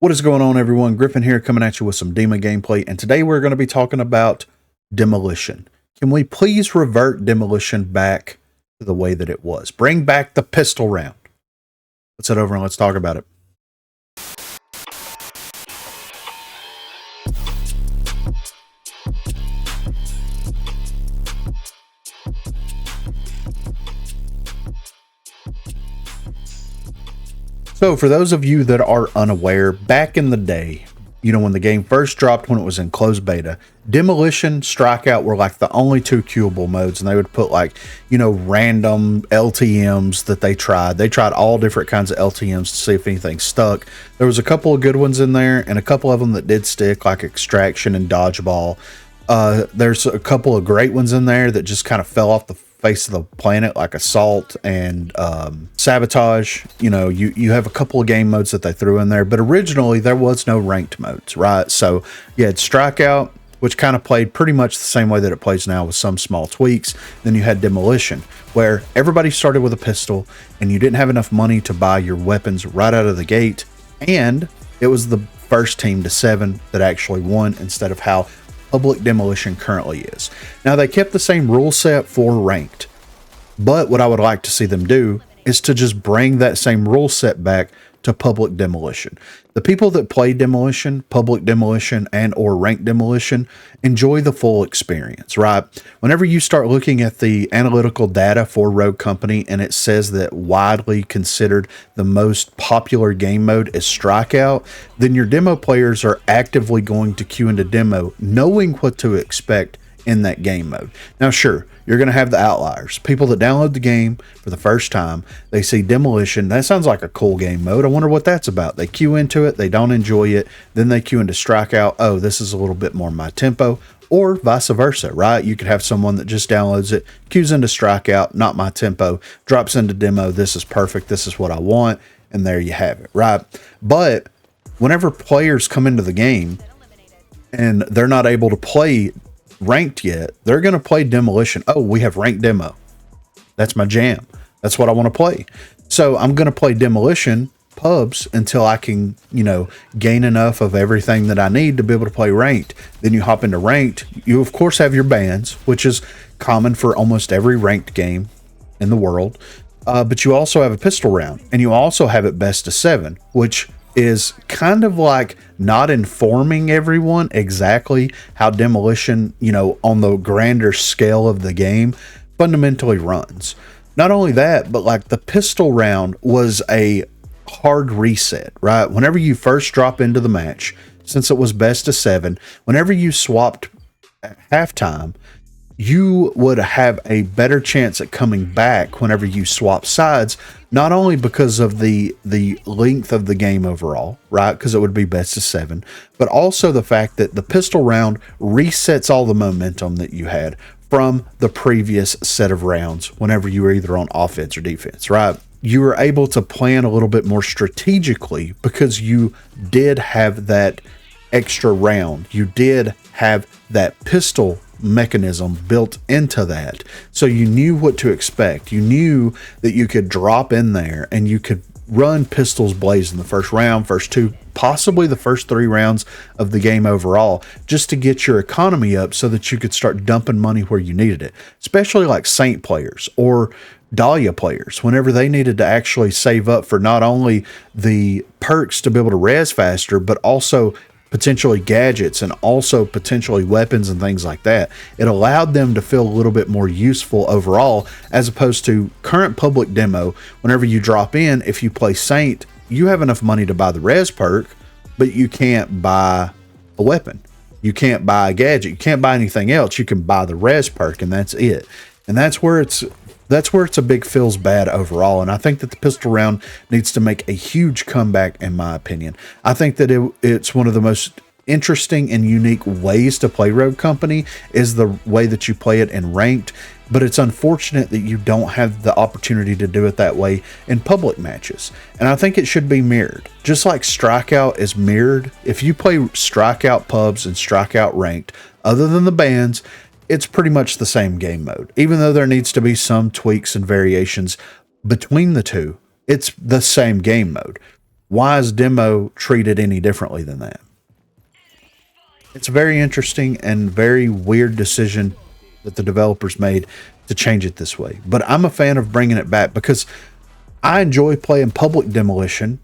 What is going on, everyone? Griffin here, coming at you with some Dema gameplay, and today we're going to be talking about Demolition. Can we please revert Demolition back to the way that it was? Bring back the pistol round. Let's head over and let's talk about it. So for those of you that are unaware, back in the day, when the game first dropped, when it was in closed beta, Demolition, Strikeout were like the only two queuable modes, and they would put random LTMs that they tried. They tried all different kinds of LTMs to see if anything stuck. There was a couple of good ones in there, and a couple of them that did stick, like Extraction and Dodgeball. There's a couple of great ones in there that just kind of fell off the face of the planet, like Assault and Sabotage. You have a couple of game modes that they threw in there, but originally there was no ranked modes, right? So you had Strikeout, which kind of played pretty much the same way that it plays now with some small tweaks. Then you had Demolition, where everybody started with a pistol and you didn't have enough money to buy your weapons right out of the gate, and it was the first team to 7 that actually won, instead of how public Demolition currently is. Now, they kept the same rule set for ranked, but what I would like to see them do is to just bring that same rule set back to public Demolition. The people that play Demolition, public Demolition, and or ranked Demolition enjoy the full experience, right? Whenever you start looking at the analytical data for Rogue Company, and it says that widely considered the most popular game mode is Strikeout, then your demo players are actively going to queue into demo, knowing what to expect in that game mode. Now, sure, you're going to have the outliers, people that download the game for the first time. They see Demolition, that sounds like a cool game mode, I wonder what that's about. They queue into it, they don't enjoy it, then they queue into Strikeout, oh, this is a little bit more my tempo, or vice versa, right? You could have someone that just downloads it, queues into Strikeout, not my tempo, drops into demo, this is perfect, this is what I want, and there you have it, right? But whenever players come into the game and they're not able to play ranked yet, they're going to play Demolition. Oh, we have ranked demo, that's my jam, that's what I want to play. So I'm going to play Demolition pubs until I can gain enough of everything that I need to be able to play ranked. Then you hop into ranked. You of course have your bans, which is common for almost every ranked game in the world, but you also have a pistol round, and you also have it best of 7, which is kind of like not informing everyone exactly how Demolition, on the grander scale of the game, fundamentally runs. Not only that, but like the pistol round was a hard reset, right? Whenever you first drop into the match, since it was best of 7, whenever you swapped at halftime, you would have a better chance at coming back whenever you swap sides, not only because of the length of the game overall, right? Because it would be best of 7, but also the fact that the pistol round resets all the momentum that you had from the previous set of rounds whenever you were either on offense or defense, right? You were able to plan a little bit more strategically because you did have that extra round. You did have that pistol mechanism built into that, so you knew what to expect. You knew that you could drop in there and you could run pistols blazing the first round, first 2, possibly the first 3 rounds of the game overall, just to get your economy up so that you could start dumping money where you needed it, especially like Saint players or Dahlia players, whenever they needed to actually save up for not only the perks to be able to res faster, but also potentially gadgets and also potentially weapons and things like that. It allowed them to feel a little bit more useful overall, as opposed to current public demo. Whenever you drop in, if you play Saint, you have enough money to buy the res perk, but you can't buy a weapon, you can't buy a gadget, you can't buy anything else. You can buy the res perk, and that's it. And that's where it's a big feels bad overall. And I think that the pistol round needs to make a huge comeback, in my opinion. I think that it's one of the most interesting and unique ways to play Rogue Company is the way that you play it in ranked, but it's unfortunate that you don't have the opportunity to do it that way in public matches. And I think it should be mirrored, just like Strikeout is mirrored. If you play Strikeout pubs and Strikeout ranked, other than the bans, it's pretty much the same game mode. Even though there needs to be some tweaks and variations between the two, it's the same game mode. Why is demo treated any differently than that? It's a very interesting and very weird decision that the developers made to change it this way. But I'm a fan of bringing it back because I enjoy playing public demolition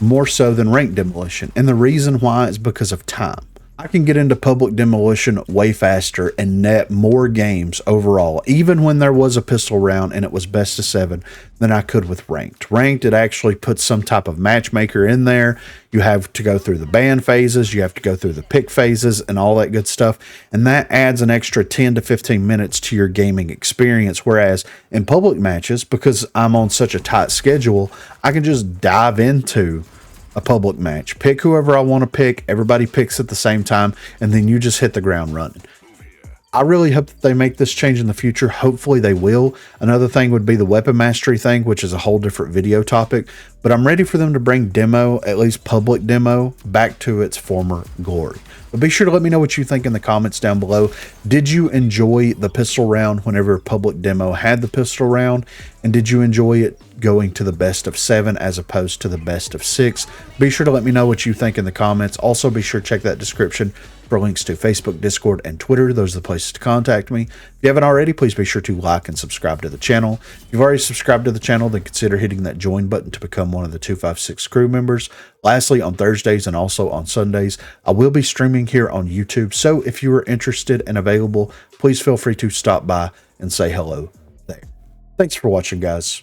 more so than ranked demolition. And the reason why is because of time. I can get into public demolition way faster and net more games overall, even when there was a pistol round and it was best of 7, than I could with ranked. Ranked, it actually puts some type of matchmaker in there. You have to go through the ban phases, you have to go through the pick phases and all that good stuff. And that adds an extra 10 to 15 minutes to your gaming experience. Whereas in public matches, because I'm on such a tight schedule, I can just dive into a public match, pick whoever I want to pick, everybody picks at the same time, and then you just hit the ground running. I really hope that they make this change in the future. Hopefully they will. Another thing would be the weapon mastery thing, which is a whole different video topic, but I'm ready for them to bring demo, at least public demo, back to its former glory. But be sure to let me know what you think in the comments down below. Did you enjoy the pistol round whenever public demo had the pistol round? And did you enjoy it going to the best of 7 as opposed to the best of 6? Be sure to let me know what you think in the comments. Also, be sure to check that description for links to Facebook, Discord, and Twitter. Those are the places to contact me. If you haven't already, please be sure to like and subscribe to the channel. If you've already subscribed to the channel, then consider hitting that join button to become one of the 256 crew members. Lastly, on Thursdays and also on Sundays, I will be streaming here on YouTube. So if you are interested and available, please feel free to stop by and say hello there. Thanks for watching, guys.